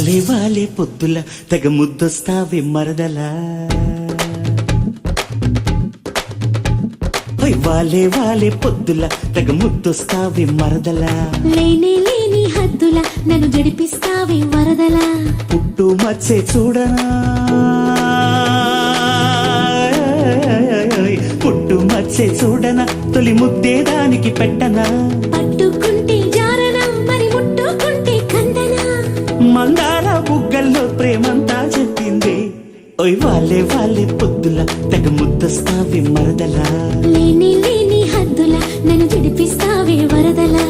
వాలే వాలే పొద్దుల తెగ ముద్దొస్తావే మరదలా వాలే వాలే పొద్దుల తెగ ముద్దొస్తావే మరదలా లేని లేని హద్దుల నన్ను జడిపిస్తావే వరదలా పుట్టు మచ్చే చూడనా పుట్టు మచ్చే చూడనా తొలి ముద్దే దానికి పెట్టనా పట్టుకుంటే జారనా మరి ముట్టుకుంటే కందనా మందార బుగ్గల్లో ప్రేమంతా చెప్పింది ఓయ్ వాలే వాలే పొద్దుల తెగ ముద్దొస్తావే మరదలా లేని లేని హద్దుల నన్ను జడిపిస్తావే వరదలా